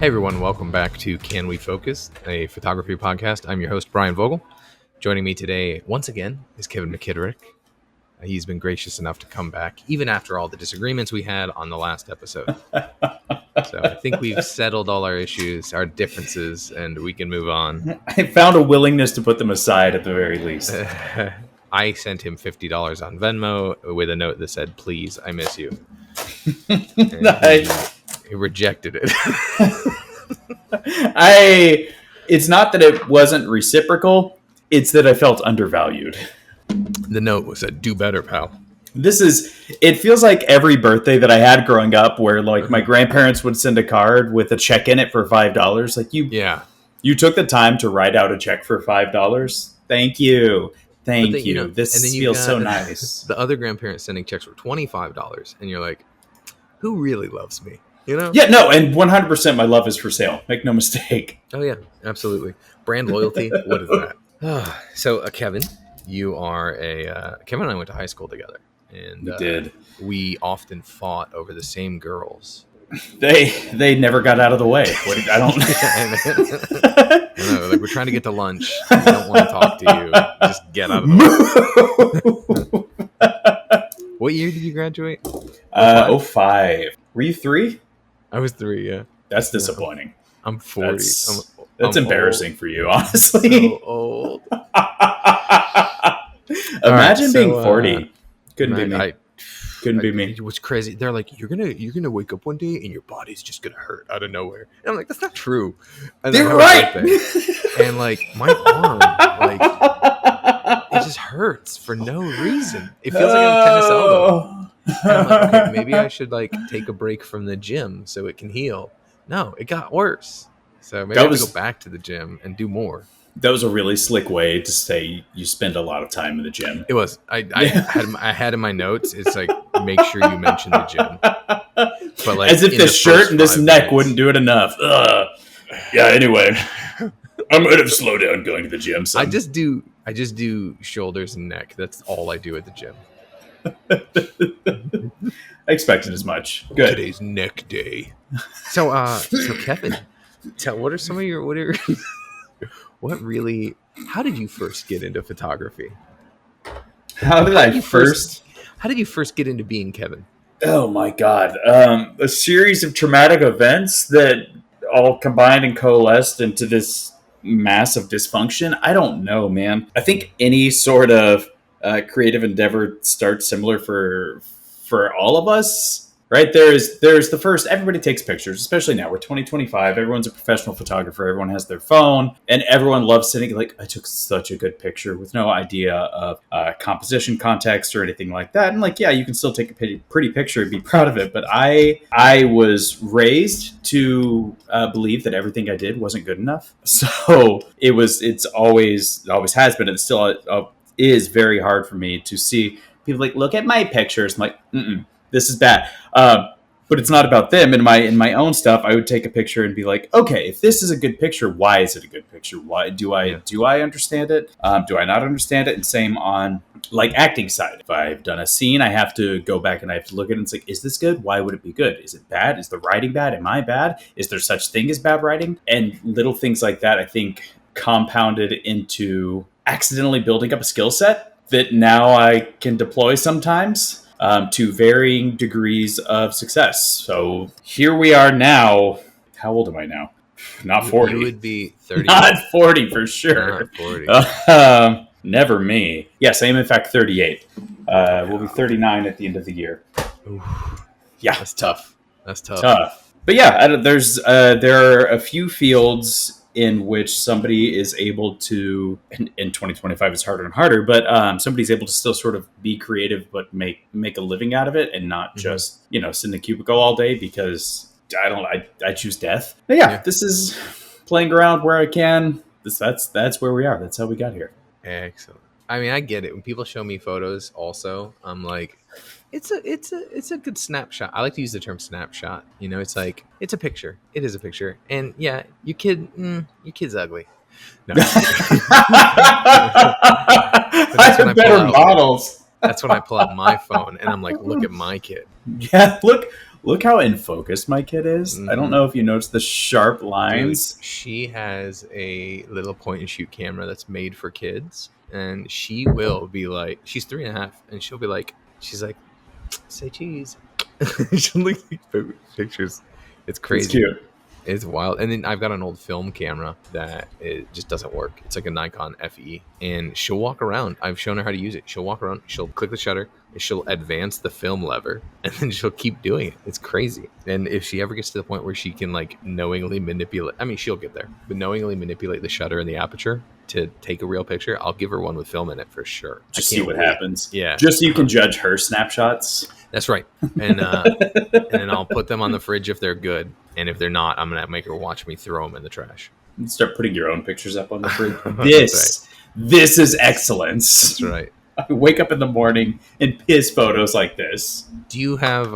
Hey everyone, welcome back to Can We Focus, a photography podcast. I'm your host, Brian Vogel. Joining me today, once again, is Kevin McKitterick. He's been gracious enough to come back, even after all the disagreements we had on the last episode. So I think we've settled all our issues, our differences, and we can move on. I found a willingness to put them aside at the very least. I sent him $50 on Venmo with a note that said, "Please, I miss you." He rejected it. It's not that it wasn't reciprocal, it's that I felt undervalued. The note said, "Do better, pal." It feels like every birthday that I had growing up where like my grandparents would send a card with a check in it for $5. Like you took the time to write out a check for $5. Thank you. Thank you. This feels so nice. The other grandparents sending checks for $25 and you're like, who really loves me? You know? Yeah, no, and 100% my love is for sale. Make no mistake. Oh yeah, absolutely. Brand loyalty. What is that? So Kevin, you are Kevin and I went to high school together. And we did. We often fought over the same girls. They never got out of the way. I don't know. Like we're trying to get to lunch. We don't want to talk to you. Just get out of the way. What year did you graduate? 05. Were you 3? I was 3, yeah. That's disappointing. I'm 40. That's embarrassing old. For you, honestly. So old. Imagine being 40. Couldn't be me. Couldn't be me. It was crazy. They're like, you're gonna wake up one day and your body's just gonna hurt out of nowhere. And I'm like, that's not true. And they're right. And like my arm, like it just hurts for no reason. It feels like a tennis elbow. And I'm like, okay, maybe I should like take a break from the gym so it can heal. No, it got worse. So maybe I have to go back to the gym and do more. That was a really slick way to say you spend a lot of time in the gym. It was. I had in my notes. It's like make sure you mention the gym. But like, as if this shirt and this neck wouldn't do it enough. Yeah. Anyway, I'm gonna slow down going to the gym. I just do shoulders and neck. That's all I do at the gym. I expected as much. Good. Today's neck day. So Kevin, what are some of your how did you first get into photography? How did you first get into being Kevin? Oh my God. A series of traumatic events that all combined and coalesced into this massive dysfunction. I don't know, man. I think any sort of creative endeavor starts similar for all of us. Right, there's the first, everybody takes pictures, especially now. We're 2025. Everyone's a professional photographer. Everyone has their phone, and everyone loves sitting like, I took such a good picture with no idea of composition, context, or anything like that. And like, yeah, you can still take a pretty picture and be proud of it. But I was raised to believe that everything I did wasn't good enough. So it's always has been, and still is very hard for me to see people like, look at my pictures. I'm like, this is bad. But it's not about them. In my own stuff, I would take a picture and be like, okay, if this is a good picture, why is it a good picture? Why do I understand it? Do I not understand it? And same on like acting side. If I've done a scene, I have to go back and I have to look at it and it's like, is this good? Why would it be good? Is it bad? Is the writing bad? Am I bad? Is there such thing as bad writing? And little things like that, I think, compounded into accidentally building up a skill set that now I can deploy sometimes. To varying degrees of success. So here we are now. How old am I now? Not 40. You would be 30. Not 40 for sure. Not 40. Never me. Yes, I am in fact 38. We'll be 39 at the end of the year. Oof. Yeah, that's tough. That's tough. But yeah, there are a few fields in which somebody is able to, in 2025 it's harder and harder, but somebody's able to still sort of be creative, but make a living out of it and not just, sit in the cubicle all day because I choose death. But yeah, this is playing around where I can. That's where we are. That's how we got here. Excellent. I mean, I get it. When people show me photos also, I'm like, it's a good snapshot. I like to use the term snapshot. It's like, it's a picture. It is a picture. And yeah, your kid's ugly. No. I have better models. That's when I pull out my phone and I'm like, look at my kid. Yeah, look Look how in focus my kid is. I don't know if you noticed the sharp Dude, lines. she has a little point and shoot camera that's made for kids, and she will be like, she's 3.5, and she'll be like, she's like, say cheese. She'll look like pictures. It's It's crazy. cute. It's wild. And then I've got an old film camera that it just doesn't work. It's like a Nikon FE. And she'll walk around. I've shown her how to use it. She'll walk around. She'll click the shutter. And she'll advance the film lever. And then she'll keep doing it. It's crazy. And if she ever gets to the point where she can like knowingly manipulate, I mean, she'll get there. But knowingly manipulate the shutter and the aperture to take a real picture, I'll give her one with film in it for sure. Just see what happens. Yeah. Just so you can judge her snapshots. That's right. And then I'll put them on the fridge if they're good. And if they're not, I'm going to make her watch me throw them in the trash. You start putting your own pictures up on the fridge. That's This is excellence. That's right. I wake up in the morning and piss photos like this. Do you have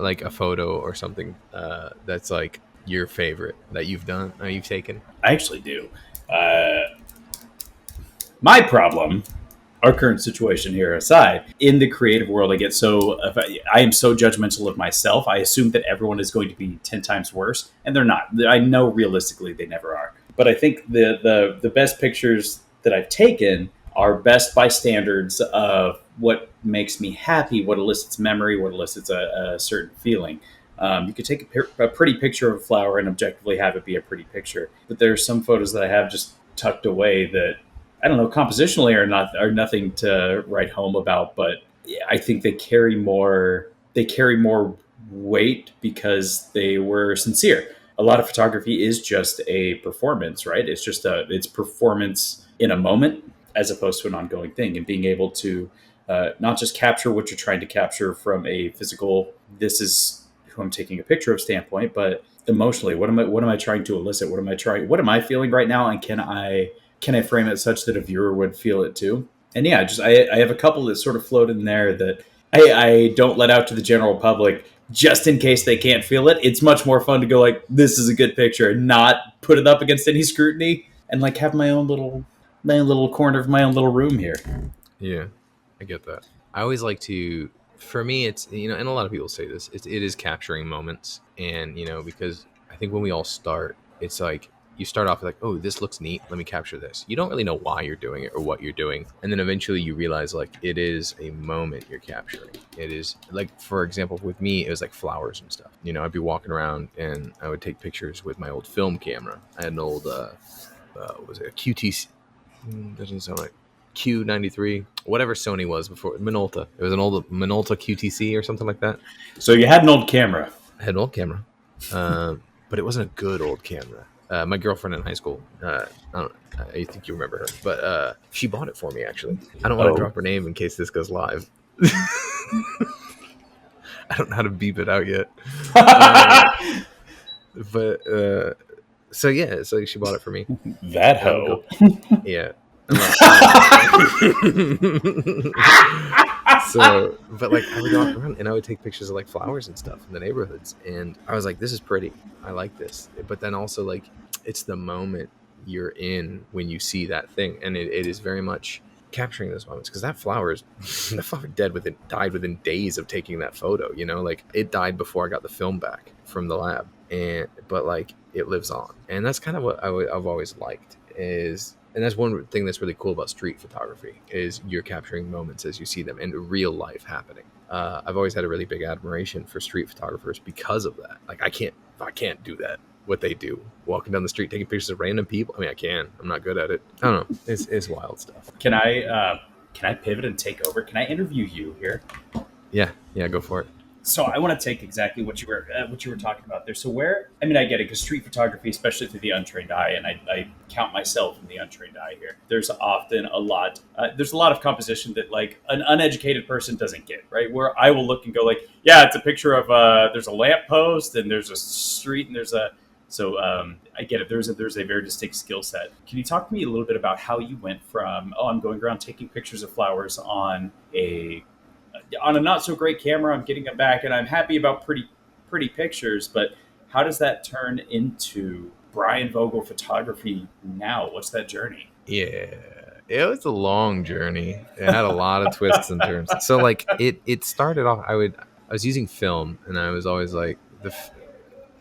like a photo or something that's like your favorite that you've done, you've taken? I actually do. My problem, our current situation here aside, in the creative world, I am so judgmental of myself. I assume that everyone is going to be 10 times worse, and they're not. I know realistically they never are. But I think the best pictures that I've taken are best by standards of what makes me happy, what elicits memory, what elicits a certain feeling. You could take a pretty picture of a flower and objectively have it be a pretty picture. But there are some photos that I have just tucked away that, I don't know, compositionally are nothing to write home about, but I think they carry more weight because they were sincere. A lot of photography is just a performance, right? It's performance in a moment as opposed to an ongoing thing, and being able to not just capture what you're trying to capture from a physical, this is who I'm taking a picture of standpoint, but emotionally, what am I trying to elicit? What am I feeling right now? And can I frame it such that a viewer would feel it too? And yeah, I have a couple that sort of float in there that I don't let out to the general public just in case they can't feel it. It's much more fun to go like, this is a good picture, and not put it up against any scrutiny, and like have my own little corner of my own little room here. Yeah, I get that. I always like to, for me, it's, and a lot of people say this, it is capturing moments. And, because I think when we all start, it's like, you start off like, oh, this looks neat, let me capture this. You don't really know why you're doing it or what you're doing. And then eventually you realize like it is a moment you're capturing. It is like, for example, with me, it was like flowers and stuff. I'd be walking around and I would take pictures with my old film camera. I had an old, was it a QTC? Doesn't sound right. Q93, whatever Sony was before, Minolta. It was an old Minolta QTC or something like that. So you had an old camera. I had an old camera, but it wasn't a good old camera. My girlfriend in high school, I think you remember her, but she bought it for me, actually. I don't want to drop her name in case this goes live. I don't know how to beep it out yet. So yeah, so she bought it for me. That hoe. Yeah. So, but like I would walk around and I would take pictures of like flowers and stuff in the neighborhoods, and I was like, this is pretty, I like this. But then also like it's the moment you're in when you see that thing, and it is very much capturing those moments, because that flower is the flower died within days of taking that photo. Like it died before I got the film back from the lab, but like it lives on. And that's kind of what I've always liked is, and that's one thing that's really cool about street photography, is you're capturing moments as you see them in real life happening. I've always had a really big admiration for street photographers because of that. Like I can't do that, what they do, walking down the street taking pictures of random people. I mean, I can. I'm not good at it. I don't know. It's wild stuff. Can I pivot and take over? Can I interview you here? Yeah, go for it. So I want to take exactly what you were talking about there. So I get it, because street photography, especially through the untrained eye, and I count myself in the untrained eye here, there's often a lot of composition that like an uneducated person doesn't get, right? Where I will look and go like, yeah, it's a picture of there's a lamp post and there's a street and I get it. There's a very distinct skill set. Can you talk to me a little bit about how you went from, I'm going around taking pictures of flowers on a not so great camera, I'm getting them back and I'm happy about pretty pictures, but how does that turn into Brian Vogel photography now? What's that journey? Yeah, it was a long journey. It had a lot of twists and turns. So like it started off, I was using film, and I was always like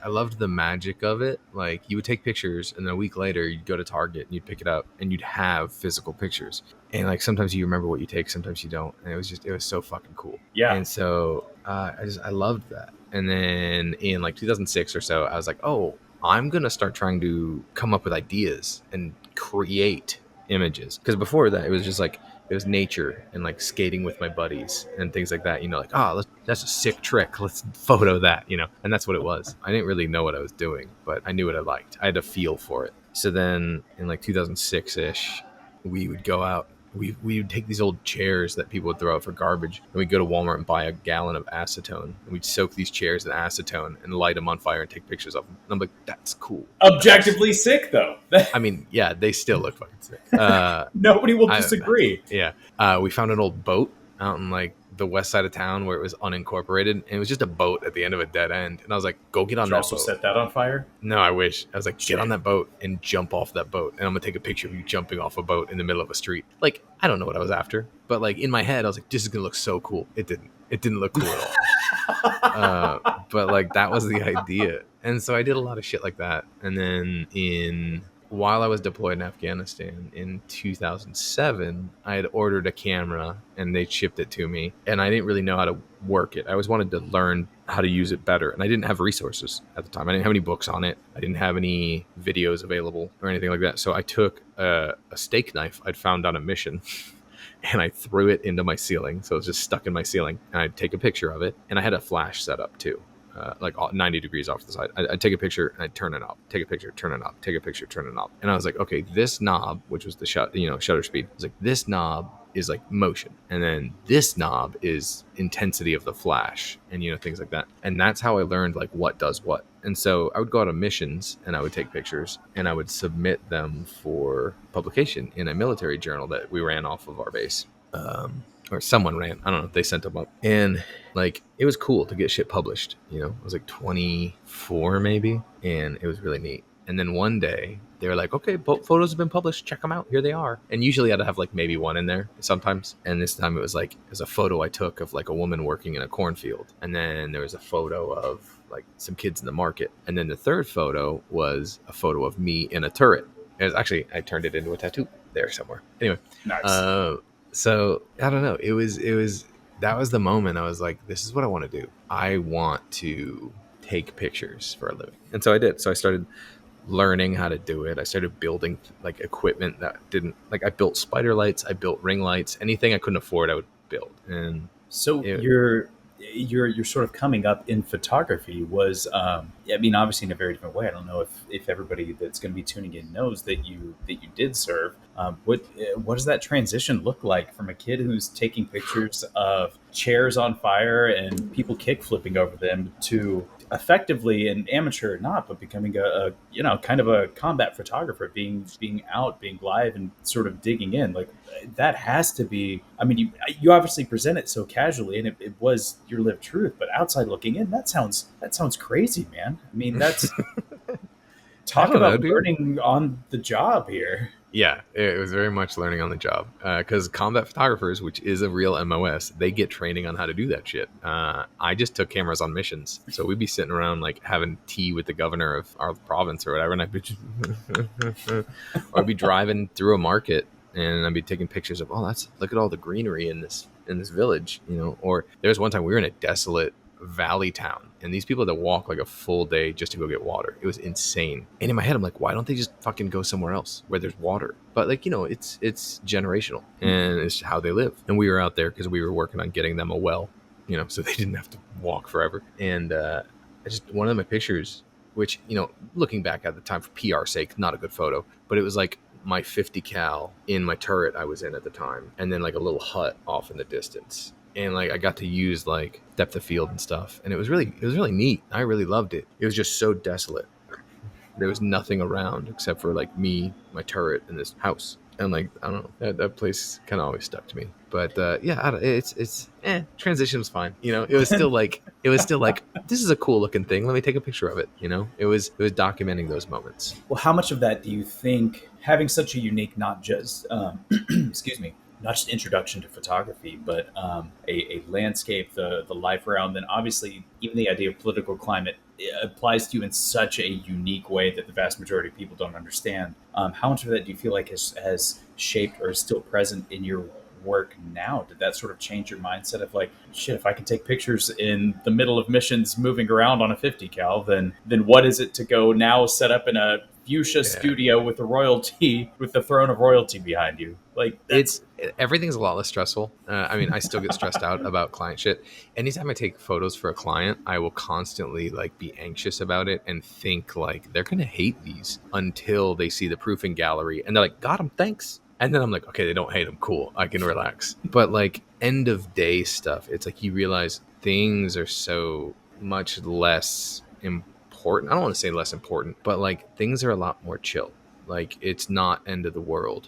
I loved the magic of it. Like you would take pictures, and then a week later you'd go to Target and you'd pick it up, and you'd have physical pictures. And like sometimes you remember what you take, sometimes you don't, and it was so fucking cool. Yeah. And so I loved that. And then in like 2006 or so, I was like, oh, I'm gonna start trying to come up with ideas and create images. Because before that, it was just like it was nature and like skating with my buddies and things like that. You know, like that's a sick trick. Let's photo that. You know, and that's what it was. I didn't really know what I was doing, but I knew what I liked. I had a feel for it. So then in like 2006 ish, we would go out. We would take these old chairs that people would throw out for garbage, and we'd go to Walmart and buy a gallon of acetone, and we'd soak these chairs in acetone and light them on fire and take pictures of them. And I'm like, that's cool. Objectively sick, though. I mean, yeah, they still look fucking sick. Nobody will disagree. We found an old boat out in like the west side of town where it was unincorporated, and it was just a boat at the end of a dead end. And I was like, go get on that boat. Also set that on fire? No, I wish. I was like, get on that boat and jump off that boat, and I'm gonna take a picture of you jumping off a boat in the middle of a street. Like, I don't know what I was after, but like in my head, I was like, this is gonna look so cool. It didn't look cool at all. But like that was the idea, and so I did a lot of shit like that. And then while I was deployed in Afghanistan in 2007, I had ordered a camera and they shipped it to me, and I didn't really know how to work it. I always wanted to learn how to use it better, and I didn't have resources at the time. I didn't have any books on it. I didn't have any videos available or anything like that. So I took a steak knife I'd found on a mission and I threw it into my ceiling. So it was just stuck in my ceiling, and I'd take a picture of it, and I had a flash set up too. Like 90 degrees off to the side. I'd take a picture and I'd turn it up, take a picture, turn it up, take a picture, turn it up. And I was like, okay, this knob, which was the shutter speed, I was like, this knob is like motion. And then this knob is intensity of the flash and, things like that. And that's how I learned like what does what. And so I would go out on missions and I would take pictures and I would submit them for publication in a military journal that we ran off of our base. Or someone ran. I don't know. They sent them up. And like, it was cool to get shit published. I was like 24 maybe. And it was really neat. And then one day they were like, okay, photos have been published. Check them out. Here they are. And usually I'd have like maybe one in there sometimes. And this time it was a photo I took of like a woman working in a cornfield. And then there was a photo of like some kids in the market. And then the third photo was a photo of me in a turret. It was actually, I turned it into a tattoo there somewhere. Anyway. Nice. So I don't know. That was the moment I was like, this is what I want to do. I want to take pictures for a living. And so I did. So I started learning how to do it. I started building like equipment that didn't, like, I built spider lights. I built ring lights. Anything I couldn't afford, I would build. And so you're sort of coming up in photography was, obviously in a very different way. I don't know if everybody that's going to be tuning in knows that you did serve. What does that transition look like from a kid who's taking pictures of chairs on fire and people kick flipping over them to effectively an amateur or not, but becoming a kind of a combat photographer, being out, being live and sort of digging in? Like, that has to be, I mean, you obviously present it so casually and it was your lived truth, but outside looking in, that sounds crazy, man. I mean, that's talk about learning on the job here. Yeah, it was very much learning on the job, because combat photographers, which is a real MOS, they get training on how to do that shit. I just took cameras on missions. So we'd be sitting around like having tea with the governor of our province or whatever. And I'd be driving through a market and I'd be taking pictures of, look at all the greenery in this village, or there was one time we were in a desolate valley town and these people that walk like a full day just to go get water. It was insane. And in my head, I'm like, why don't they just fucking go somewhere else where there's water? But like, it's generational and it's how they live. And we were out there because we were working on getting them a well, so they didn't have to walk forever. And one of my pictures, which, looking back at the time for PR sake, not a good photo, but it was like my 50 cal in my turret I was in at the time. And then like a little hut off in the distance. And like I got to use like depth of field and stuff, and it was really neat. I really loved it. It was just so desolate. There was nothing around except for like me, my turret, and this house. And like, I don't know, that place kind of always stuck to me. But transition was fine. It was still like this is a cool looking thing. Let me take a picture of it. It was documenting those moments. Well, how much of that do you think, having such a unique, not just excuse me, not just introduction to photography, but a landscape, the life around. Then obviously, even the idea of political climate applies to you in such a unique way that the vast majority of people don't understand. How much of that do you feel like has shaped or is still present in your work now? Did that sort of change your mindset of like, shit, if I can take pictures in the middle of missions moving around on a 50 cal, then what is it to go now set up in a fuchsia Yeah. studio with the royalty, with the throne of royalty behind you? Like that's Everything's a lot less stressful. I mean, I still get stressed out about client shit. Anytime I take photos for a client, I will constantly like be anxious about it and think like they're gonna hate these until they see the proofing gallery and they're like, got them, thanks. And then I'm like, okay, they don't hate them, cool, I can relax. But like end of day stuff, it's like you realize things are so much less important. I don't want to say less important, but like things are a lot more chill. Like it's not end of the world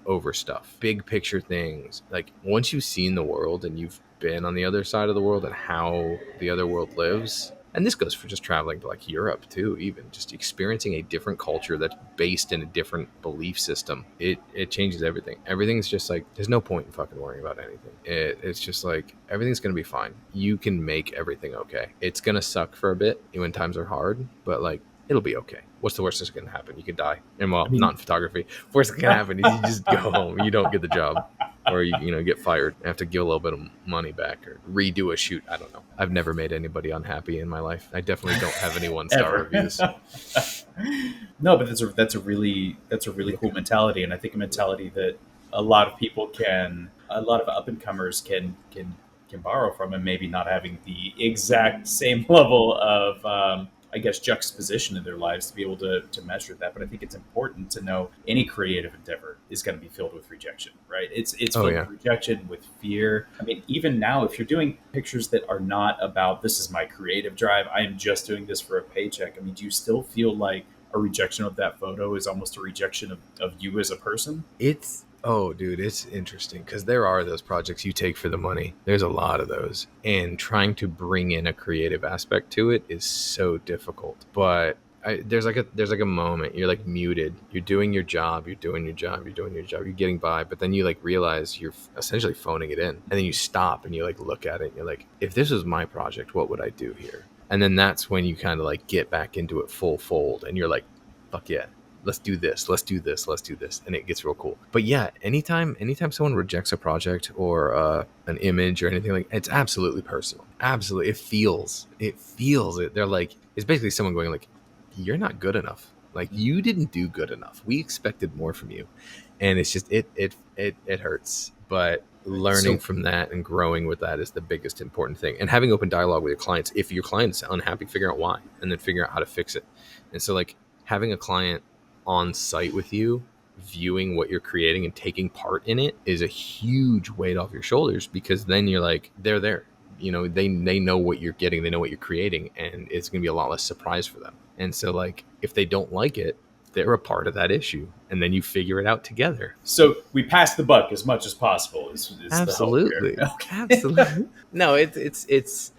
over stuff. Big picture things. Like once you've seen the world and you've been on the other side of the world and how the other world lives, and this goes for just traveling to like Europe too, even just experiencing a different culture that's based in a different belief system, it changes everything. Everything's just like there's no point in fucking worrying about anything. It's just like everything's gonna be fine. You can make everything okay. It's gonna suck for a bit when times are hard, but like it'll be okay. What's the worst that's going to happen? You could die. And well, I mean, not in photography. Worst that can happen is you just go home. You don't get the job. Or you get fired. Have to give a little bit of money back or redo a shoot. I don't know. I've never made anybody unhappy in my life. I definitely don't have any 1-star ever. reviews. No, but that's a really cool mentality, and I think a mentality that a lot of people a lot of up and comers can borrow from, and maybe not having the exact same level of I guess juxtaposition in their lives to be able to measure that. But I think it's important to know any creative endeavor is going to be filled with rejection, right? It's Oh, filled yeah. with rejection, with fear. I mean, even now, if you're doing pictures that are not about this is my creative drive, I am just doing this for a paycheck. I mean, do you still feel like a rejection of that photo is almost a rejection of you as a person? Oh, dude, it's interesting because there are those projects you take for the money. There's a lot of those. And trying to bring in a creative aspect to it is so difficult. But there's like a moment you're like muted. You're doing your job. You're doing your job. You're doing your job. You're getting by. But then you like realize you're essentially phoning it in. And then you stop and you like look at it. And you're like, if this was my project, what would I do here? And then that's when you kind of like get back into it full fold. And you're like, fuck yeah, let's do this, let's do this, let's do this, and it gets real cool. But yeah, anytime someone rejects a project or an image or anything, like it's absolutely personal. Absolutely, it. They're like, it's basically someone going like, you're not good enough. Like you didn't do good enough. We expected more from you, and it's just it hurts. But learning So from that and growing with that is the biggest important thing. And having open dialogue with your clients. If your client's unhappy, figure out why, and then figure out how to fix it. And so like having a client on site with you, viewing what you're creating and taking part in it is a huge weight off your shoulders because then you're like, they're there. They know what you're getting, they know what you're creating, and it's going to be a lot less surprise for them. And so like if they don't like it, they're a part of that issue, and then you figure it out together. so we pass the buck as much as possible is the hope here. Absolutely. Absolutely. No, it's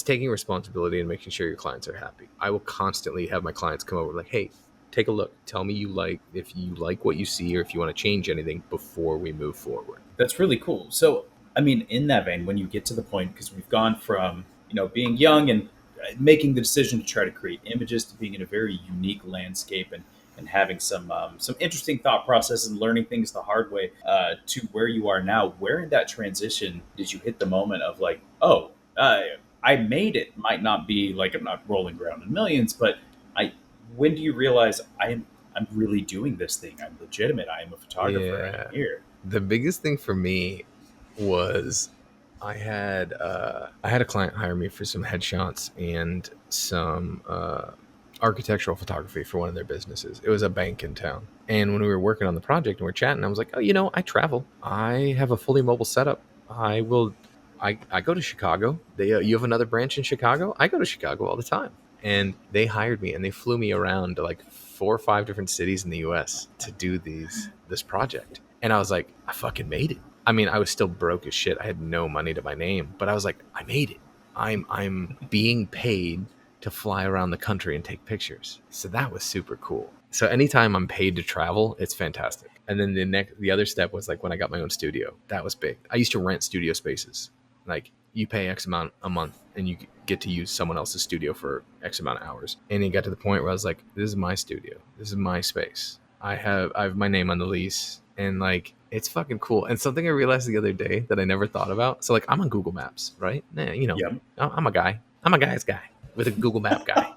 taking responsibility and making sure your clients are happy. I will constantly have my clients come over like, hey, take a look. Tell me if you like what you see or if you want to change anything before we move forward. That's really cool. So, I mean, in that vein, when you get to the point, because we've gone from being young and making the decision to try to create images to being in a very unique landscape and having some interesting thought process and learning things the hard way to where you are now. Where in that transition did you hit the moment of like, oh, I made it? Might not be like I'm not rolling around in millions, but I. When do you realize I'm really doing this thing? I'm legitimate. I am a photographer. I Yeah. am here. The biggest thing for me was I had a client hire me for some headshots and some architectural photography for one of their businesses. It was a bank in town. And when we were working on the project and we're chatting, I was like, oh, I travel. I have a fully mobile setup. I go to Chicago. You have another branch in Chicago? I go to Chicago all the time. And they hired me and they flew me around to like 4 or 5 different cities in the US to do this project. And I was like, I fucking made it. I mean, I was still broke as shit. I had no money to my name, but I was like, I made it. I'm being paid to fly around the country and take pictures. So that was super cool. So anytime I'm paid to travel, it's fantastic. And then the other step was like when I got my own studio. That was big. I used to rent studio spaces. Like you pay X amount a month and you get to use someone else's studio for X amount of hours. And it got to the point where I was like, this is my studio. This is my space. I have my name on the lease, and like it's fucking cool. And something I realized the other day that I never thought about. So like I'm on Google Maps, right? Yep. I'm a guy. I'm a guy's guy with a Google Map guy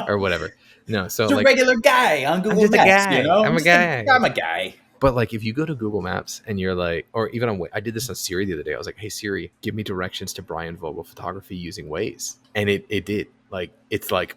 or whatever. No, so Just a like regular guy on Google I'm just Maps, a guy. you know? I'm a guy. I'm a guy. But like if you go to Google Maps and you're like, or even on, I did this on Siri the other day. I was like, hey Siri, give me directions to Brian Vogel photography using Waze. And it did. Like it's like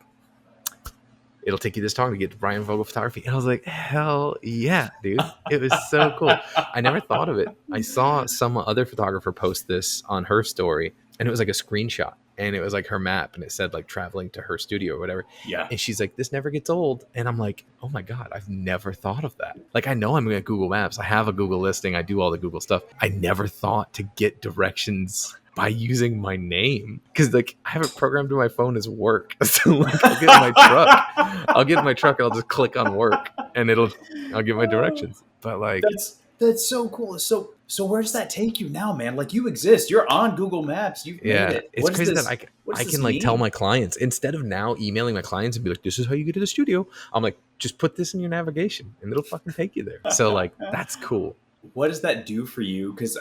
it'll take you this long to get to Brian Vogel photography. And I was like, hell yeah, dude. It was so cool. I never thought of it. I saw some other photographer post this on her story, and it was like a screenshot. And it was like her map, and it said like traveling to her studio or whatever. Yeah. And she's like, this never gets old. And I'm like, oh my God, I've never thought of that. Like, I know I'm at Google Maps. I have a Google listing. I do all the Google stuff. I never thought to get directions by using my name, because like I have it programmed to my phone as work. So like I'll get in my truck and I'll just click on work and I'll get my directions. But like that's so cool. So where does that take you now, man? Like you exist. You're on Google Maps. You've made it. It's crazy that I can like tell my clients, instead of now emailing my clients and be like, this is how you get to the studio. I'm like, just put this in your navigation and it'll fucking take you there. So like that's cool. What does that do for you? Because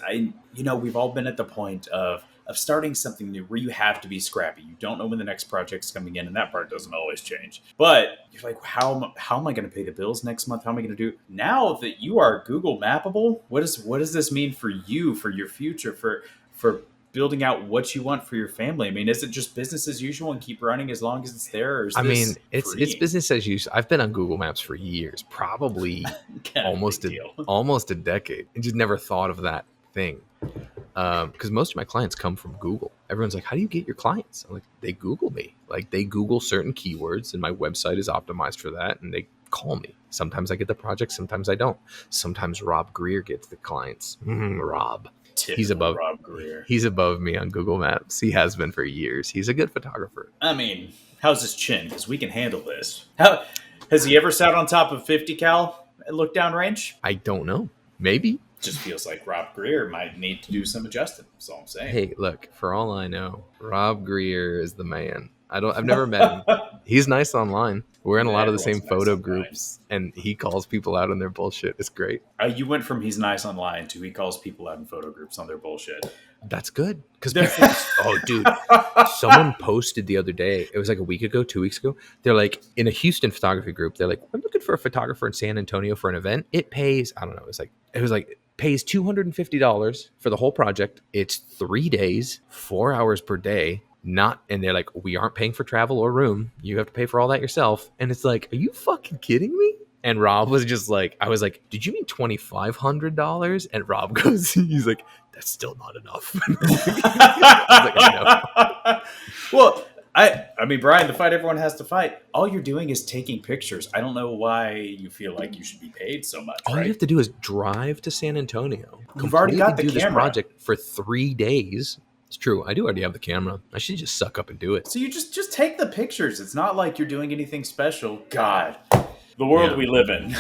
we've all been at the point of starting something new where you have to be scrappy. You don't know when the next project's coming in, and that part doesn't always change. But you're like, how am I going to pay the bills next month? How am I going to do? Now that you are Google Mappable, what does this mean for you, for your future, for building out what you want for your family? I mean, is it just business as usual and keep running as long as it's there? Or it's business as usual. I've been on Google Maps for years, probably almost a decade, and just never thought of that thing. Because most of my clients come from Google. Everyone's like, how do you get your clients? I'm like, they Google me. Like they Google certain keywords, and my website is optimized for that, and they call me. Sometimes I get the project, sometimes I don't. Sometimes Rob Greer gets the clients. Rob. He's above Rob Greer. He's above me on Google Maps. He has been for years. He's a good photographer. I mean, how's his chin? Because we can handle this. Has he ever sat on top of 50 cal at look down range? I don't know. Maybe. Just feels like Rob Greer might need to do some adjusting. That's all I'm saying. Hey, look, for all I know, Rob Greer is the man. I've never met him. He's nice online. We're in a lot of the same photo groups, and he calls people out on their bullshit. It's great. You went from he's nice online to he calls people out in photo groups on their bullshit. That's good. Because oh, dude, someone posted the other day. It was like a week ago, 2 weeks ago. They're like, in a Houston photography group, they're like, we're looking for a photographer in San Antonio for an event. It pays, I don't know, it was like pays $250 for the whole project. It's 3 days, 4 hours per day. And they're like, we aren't paying for travel or room. You have to pay for all that yourself. And it's like, are you fucking kidding me? And Rob was just like, I was like, did you mean $2,500? And Rob goes, he's like, that's still not enough. I was like, I know. Well, I mean, Brian, the fight everyone has to fight. All you're doing is taking pictures. I don't know why you feel like you should be paid so much. All you have to do is drive to San Antonio. You've already got the camera. This project for 3 days. It's true. I do already have the camera. I should just suck up and do it. So you just take the pictures. It's not like you're doing anything special. God, the world we live in.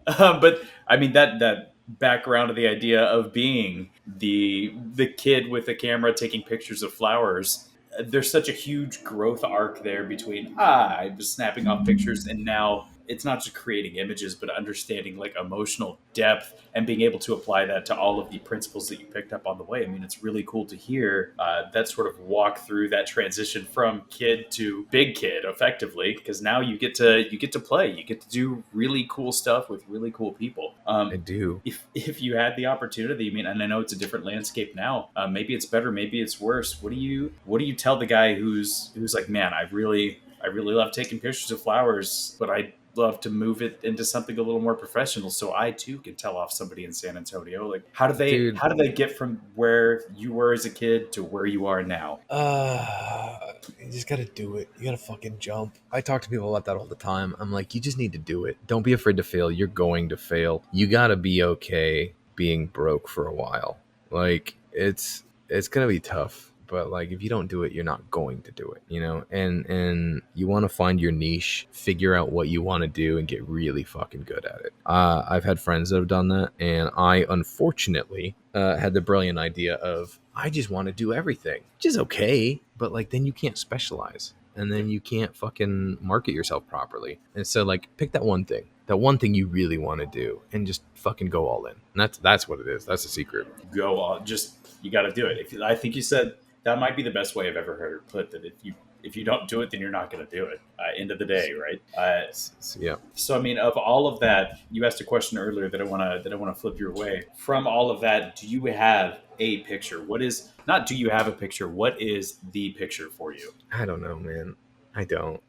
But I mean, that background of the idea of being the kid with the camera taking pictures of flowers. There's such a huge growth arc there between I was snapping off pictures, and now it's not just creating images, but understanding like emotional depth and being able to apply that to all of the principles that you picked up on the way. I mean, it's really cool to hear that sort of walk through that transition from kid to big kid effectively, because now you get to play, you get to do really cool stuff with really cool people. I do. If you had the opportunity, I mean, and I know it's a different landscape now, maybe it's better, maybe it's worse. What do you tell the guy who's like, man, I really love taking pictures of flowers, but I love to move it into something a little more professional so I too can tell off somebody in San Antonio? Like, how do they get from where you were as a kid to where you are now? You just gotta do it. You gotta fucking jump. I talk to people about that all the time. I'm like, you just need to do it. Don't be afraid to fail. You're going to fail. You gotta be okay being broke for a while. Like, it's gonna be tough, but like if you don't do it, you're not going to do it, you know. And you want to find your niche, figure out what you want to do, and get really fucking good at it. I've had friends that have done that, and I unfortunately had the brilliant idea of I just want to do everything, which is okay, but like then you can't specialize, and then you can't fucking market yourself properly. And so like pick that one thing you really want to do, and just fucking go all in. And that's what it is. That's the secret. Go on, just you got to do it. I think you said that might be the best way I've ever heard it put. That if you don't do it, then you're not going to do it. End of the day, right? Yeah. So I mean, of all of that, you asked a question earlier that I want to flip your way. From all of that, do you have a picture? What is not? Do you have a picture? What is the picture for you? I don't know, man. I don't.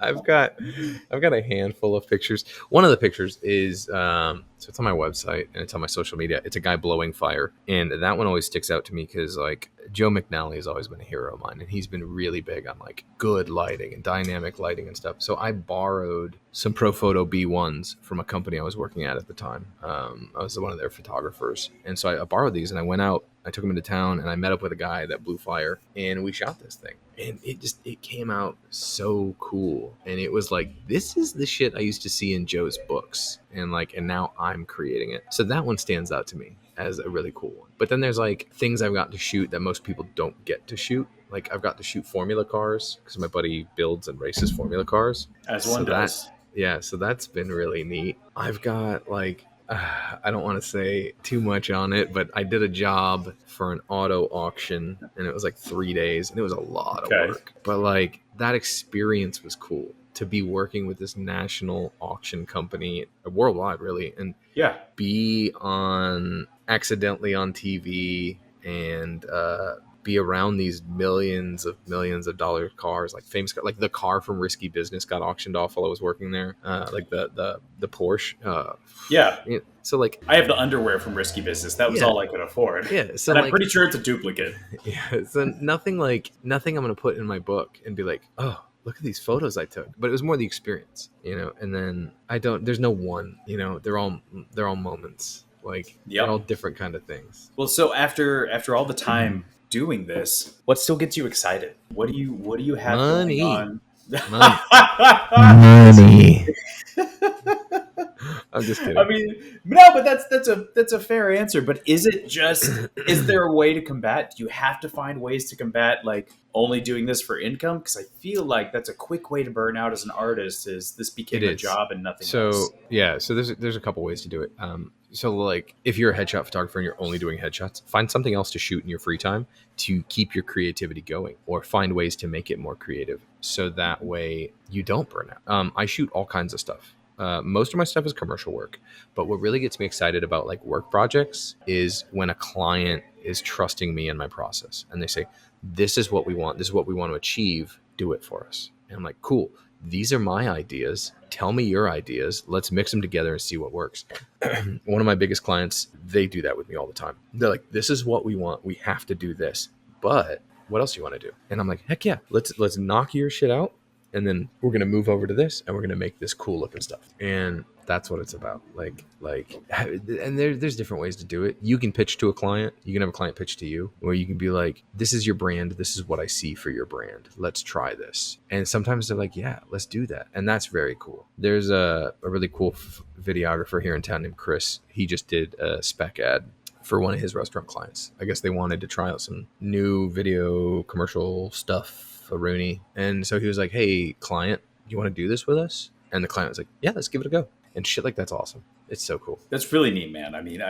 I've got a handful of pictures. One of the pictures is so it's on my website and it's on my social media. It's a guy blowing fire, and that one always sticks out to me because like Joe McNally has always been a hero of mine, and he's been really big on like good lighting and dynamic lighting and stuff. So I borrowed some Profoto B1s from a company I was working at the time. I was one of their photographers, and so I borrowed these and I went out. I took him into town and I met up with a guy that blew fire, and we shot this thing. And it came out so cool. And it was like, this is the shit I used to see in Joe's books. And now I'm creating it. So that one stands out to me as a really cool one. But then there's like things I've got to shoot that most people don't get to shoot. Like I've got to shoot formula cars because my buddy builds and races formula cars. As one does. Yeah, so that's been really neat. I've got like, I don't want to say too much on it, but I did a job for an auto auction and it was like 3 days and it was a lot of work. But like that experience was cool to be working with this national auction company worldwide, really, and be accidentally on TV and be around these millions of dollar cars, like famous cars, like the car from Risky Business got auctioned off while I was working there, like the Porsche. So like I have the underwear from Risky Business. That was all I could afford. Yeah, so and I'm pretty sure it's a duplicate. Yeah, so nothing I'm gonna put in my book and be like, oh, look at these photos I took. But it was more the experience, you know. And then there's no one, you know. They're all moments. Like they're all different kind of things. Well, so after all the time doing this, what still gets you excited? What do you have Money. going on? Money. I'm just kidding. I mean, no, but that's a fair answer. But is there a way to combat? Do you have to find ways to combat like only doing this for income? Because I feel like that's a quick way to burn out as an artist. Is this became a job and nothing else? So there's a couple ways to do it. So like if you're a headshot photographer and you're only doing headshots, find something else to shoot in your free time to keep your creativity going, or find ways to make it more creative so that way you don't burn out. I shoot all kinds of stuff. Most of my stuff is commercial work, but what really gets me excited about like work projects is when a client is trusting me in my process and they say, this is what we want. This is what we want to achieve. Do it for us. And I'm like, cool. These are my ideas. Tell me your ideas. Let's mix them together and see what works. One of my biggest clients, they do that with me all the time. They're like, this is what we want. We have to do this. But what else do you want to do? And I'm like, heck yeah, let's knock your shit out. And then we're going to move over to this and we're going to make this cool looking stuff. And that's what it's about. And there's different ways to do it. You can pitch to a client. You can have a client pitch to you, or you can be like, this is your brand. This is what I see for your brand. Let's try this. And sometimes they're like, yeah, let's do that. And that's very cool. There's a really cool videographer here in town named Chris. He just did a spec ad for one of his restaurant clients. I guess they wanted to try out some new video commercial stuff. Rooney. And so he was like, hey, client, you want to do this with us? And the client was like, yeah, let's give it a go. And shit like that's awesome. It's so cool. That's really neat, man. I mean,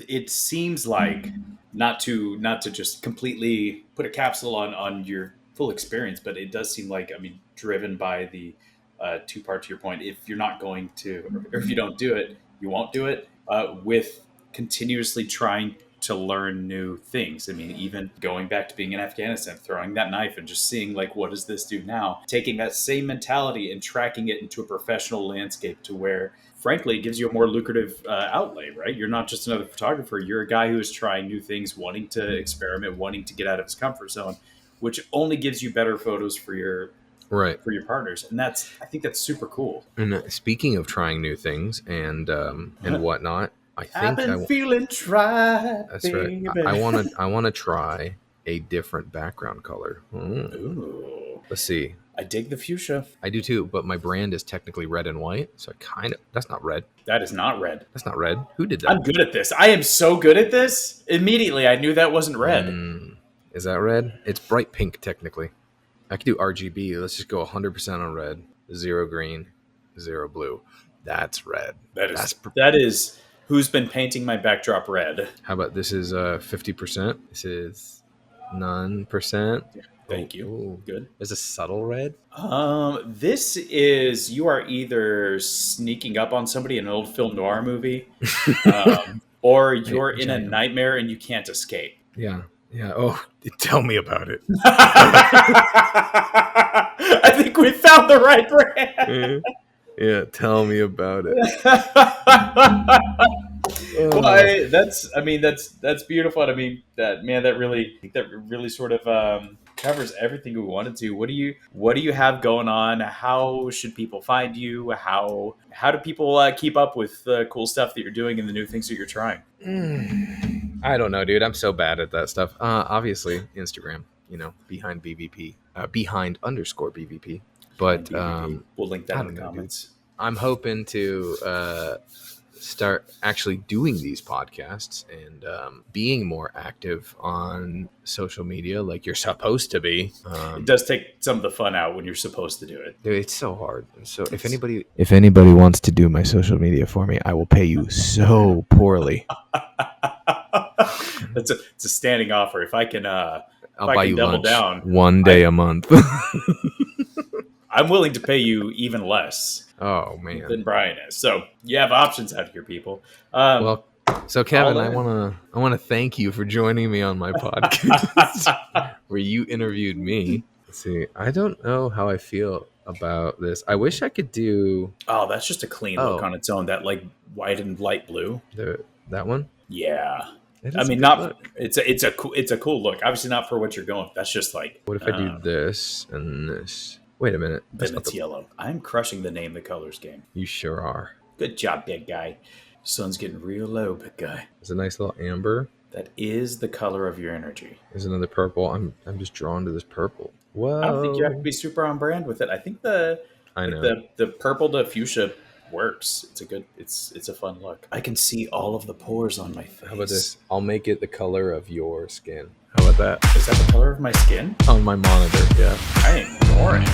it seems like not to just completely put a capsule on your full experience, but it does seem like, I mean, driven by the two part to your point, if you're not going to, or if you don't do it, you won't do it, with continuously trying to learn new things. I mean, even going back to being in Afghanistan, throwing that knife and just seeing like, what does this do now? Taking that same mentality and tracking it into a professional landscape to where, frankly, it gives you a more lucrative outlay, right? You're not just another photographer. You're a guy who is trying new things, wanting to experiment, wanting to get out of his comfort zone, which only gives you better photos for your partners. And I think that's super cool. And speaking of trying new things and whatnot, I I've think been feeling tried, that's baby. right. I want to try a different background color. Ooh, Let's see. I dig the fuchsia. I do too, but my brand is technically red and white, so I kind of that's not red. That is not red. That's not red. Who did I'm that? good at this. I am so good at this. Immediately, I knew that wasn't red. Is that red? It's bright pink technically. I could do RGB. Let's just go 100% on red, 0 green, 0 blue. That's red. That is who's been painting my backdrop red. How about this is 50%? This is 9%. Thank you. Ooh. Good. There's a subtle red. This is you are either sneaking up on somebody in an old film noir movie, or you're in a nightmare and you can't escape. Yeah. Yeah. Oh, tell me about it. I think we found the right brand. Yeah, tell me about it. Well, that's beautiful. And I mean, that really sort of covers everything we wanted to. What do you have going on? How should people find you? How do people keep up with the cool stuff that you're doing and the new things that you're trying? I don't know, dude. I'm so bad at that stuff. Obviously, Instagram. Behind BVP, behind _ BVP. But we'll link that in the comments. I'm hoping to start actually doing these podcasts and being more active on social media like you're supposed to be. It does take some of the fun out when you're supposed to do it. Dude, it's so hard. So if anybody wants to do my social media for me, I will pay you so poorly. It's a standing offer. If I can, I'll buy you double lunch down one day a month. I'm willing to pay you even less. Oh man, than Brian is. So you have options out here, people. So Kevin, I want to thank you for joining me on my podcast where you interviewed me. Let's see, I don't know how I feel about this. I wish I could do. Oh, that's just a clean look on its own. That like white and light blue. That one. Yeah. I mean, it's a cool look. Obviously, not for what you're going. That's just like. What if I do this and this? Wait a minute. Then it's yellow. I'm crushing the name the colors game. You sure are. Good job, big guy. Sun's getting real low, big guy. There's a nice little amber. That is the color of your energy. There's another purple. I'm just drawn to this purple. Whoa. I don't think you have to be super on brand with it. I think the purple to fuchsia works. It's a fun look. I can see all of the pores on my face. How about this? I'll make it the color of your skin. How about that? Is that the color of my skin? On my monitor, yeah. I am orange.